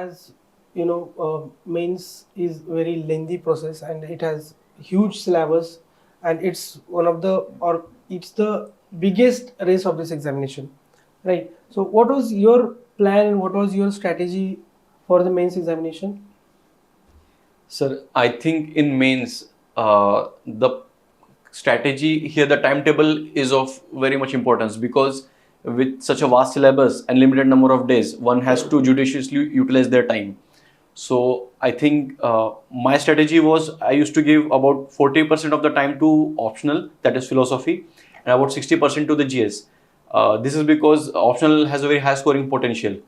as you know, mains is very lengthy process and it has huge syllabus, and it's one of the or it's the biggest race of this examination, right? So what was your plan, what was your strategy for the mains examination? Sir, I think in mains, the strategy here, the timetable is of very much importance, because with such a vast syllabus and limited number of days, one has to judiciously utilize their time. So I think my strategy was, I used to give about 40% of the time to optional, that is philosophy, and about 60% to the GS. This is because optional has a very high scoring potential.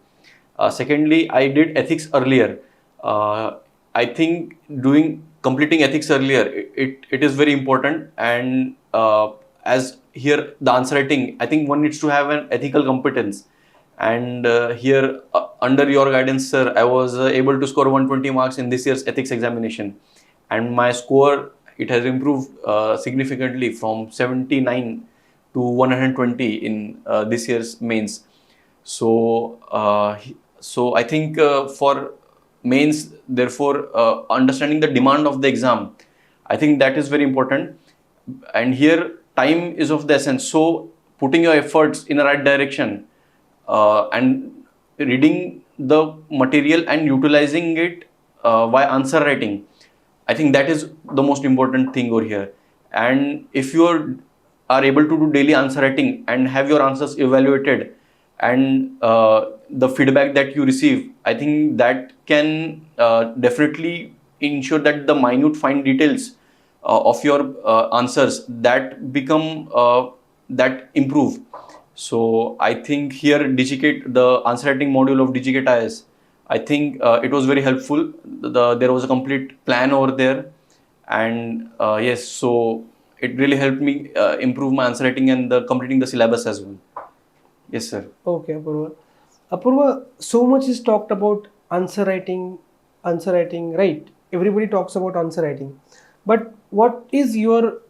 Secondly, I did ethics earlier. I think completing ethics earlier, it is very important. And as here the answer writing, I think one needs to have an ethical competence. And here under your guidance, sir, I was able to score 120 marks in this year's ethics examination, and my score, it has improved significantly from 79 to 120 in this year's mains. So so I think for mains, therefore, understanding the demand of the exam, I think that is very important. And here time is of the essence. So putting your efforts in the right direction, and reading the material and utilizing it by answer writing, I think that is the most important thing over here. And if you are able to do daily answer writing and have your answers evaluated, and the feedback that you receive, I think that can definitely ensure that the minute fine details of your answers that become that improve. So I think here Digicate, the answer writing module of Digicate IAS, I think it was very helpful. There was a complete plan over there, and yes, so it really helped me improve my answer writing and completing the syllabus as well. Yes, sir. Okay, Apurva. Apurva, so much is talked about answer writing, right? Everybody talks about answer writing, but what is your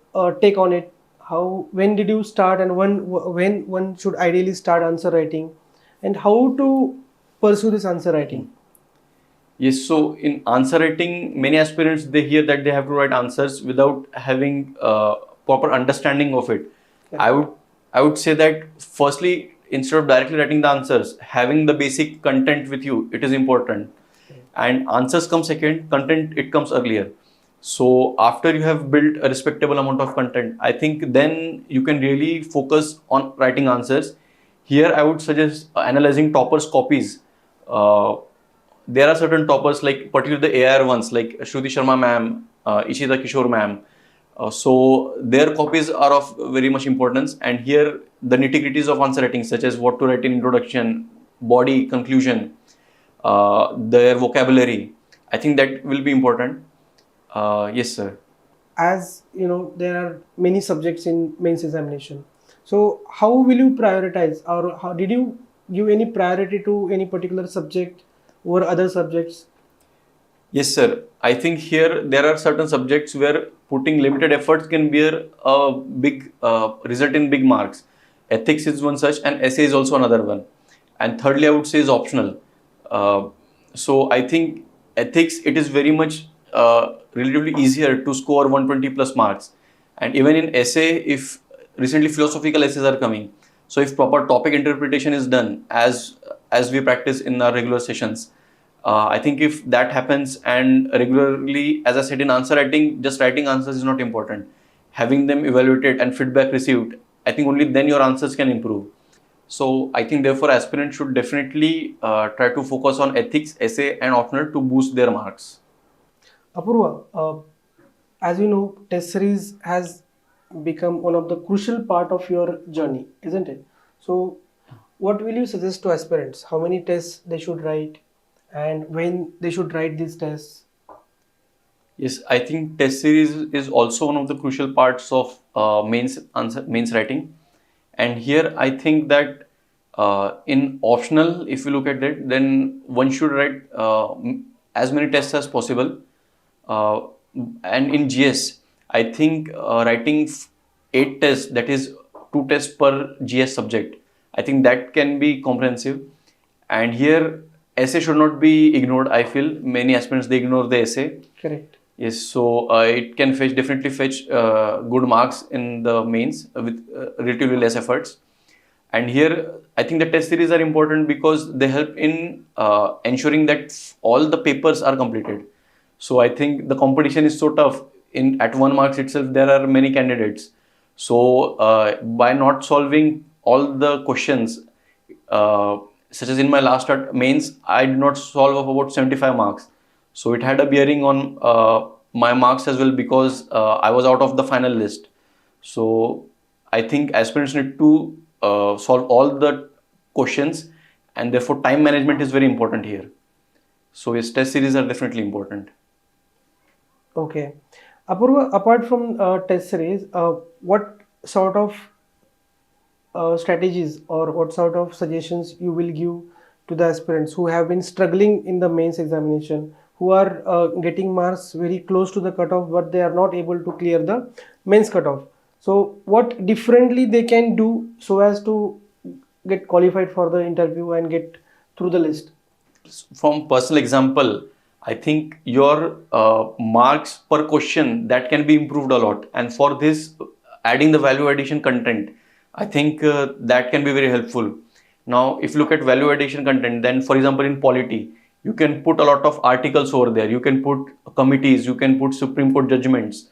take on it? How, when did you start, and when one should ideally start answer writing, and how to pursue this answer writing? Yes, so in answer writing, many aspirants, they hear that they have to write answers without having proper understanding of it. Yeah. I would say that firstly, instead of directly writing the answers, having the basic content with you, it is important. And answers come second, content, it comes earlier. So after you have built a respectable amount of content, I think then you can really focus on writing answers. Here I would suggest analyzing toppers' copies. There are certain toppers, like particularly the AR ones, like Shruti Sharma ma'am, Ishita Kishore ma'am. So their copies are of very much importance. And here the nitty-gritties of answer writing, such as what to write in introduction, body, conclusion, their vocabulary, I think that will be important. Yes, sir. As you know, there are many subjects in mains examination. So how will you prioritize, or how did you give any priority to any particular subject over other subjects? Yes, sir. I think here there are certain subjects where putting limited efforts can bear a big result in big marks. Ethics is one such, and essay is also another one. And thirdly, I would say is optional. Uh, so I think ethics, it is very much relatively easier to score 120 plus marks. And even in essay, if recently philosophical essays are coming, so if proper topic interpretation is done as we practice in our regular sessions, I think if that happens, and regularly, as I said, in answer writing, just writing answers is not important. Having them evaluated and feedback received, I think only then your answers can improve. So I think therefore aspirants should definitely try to focus on ethics, essay and optional to boost their marks. Apurva, as you know, test series has become one of the crucial part of your journey, isn't it? So, what will you suggest to aspirants? How many tests they should write, and when they should write these tests? Yes, I think test series is also one of the crucial parts of mains writing. And here I think that in optional, if you look at it, then one should write as many tests as possible. Uh, and in GS, I think writing 8 tests, that is 2 tests per GS subject, I think that can be comprehensive. And here essay should not be ignored. I feel many aspirants, they ignore the essay. Correct. Yes, so it can definitely fetch good marks in the mains with relatively less efforts. And here, I think the test series are important because they help in ensuring that all the papers are completed. So I think the competition is so tough. In at 1 marks itself, there are many candidates. So by not solving all the questions, uh, such as in my last mains, I did not solve of about 75 marks. So it had a bearing on my marks as well because I was out of the final list. So I think aspirants need to solve all the questions, and therefore time management is very important here. So yes, test series are definitely important. Okay. Apurva, apart from test series, what sort of strategies or what sort of suggestions you will give to the aspirants who have been struggling in the mains examination, who are getting marks very close to the cutoff, but they are not able to clear the mains cutoff? So, what differently they can do so as to get qualified for the interview and get through the list? From personal example, I think your marks per question that can be improved a lot. And for this, adding the value addition content, I think that can be very helpful. Now, if you look at value addition content, then for example, in polity, you can put a lot of articles over there. You can put committees, you can put Supreme Court judgments,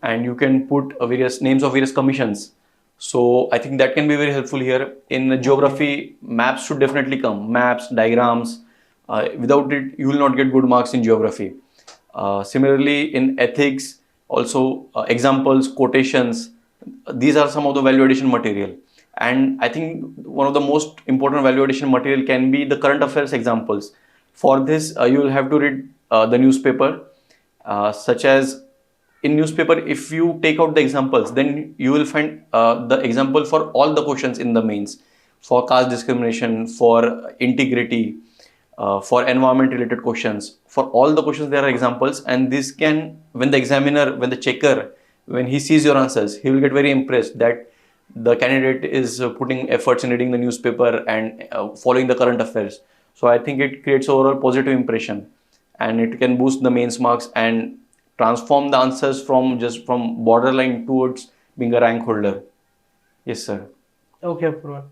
and you can put various names of various commissions. So I think that can be very helpful here. In geography, maps should definitely come. Maps, diagrams. Without it, you will not get good marks in geography. Similarly, in ethics, also examples, quotations. These are some of the value addition material. And I think one of the most important value addition material can be the current affairs examples. For this, you will have to read the newspaper, such as in newspaper, if you take out the examples, then you will find the example for all the questions in the mains, for caste discrimination, for integrity, for environment related questions. For all the questions there are examples, and this can, when the examiner, when the checker, when he sees your answers, he will get very impressed that the candidate is putting efforts in reading the newspaper and following the current affairs. So I think it creates overall positive impression, and it can boost the mains marks and transform the answers from just from borderline towards being a rank holder. Yes, sir. Okay, Apurva.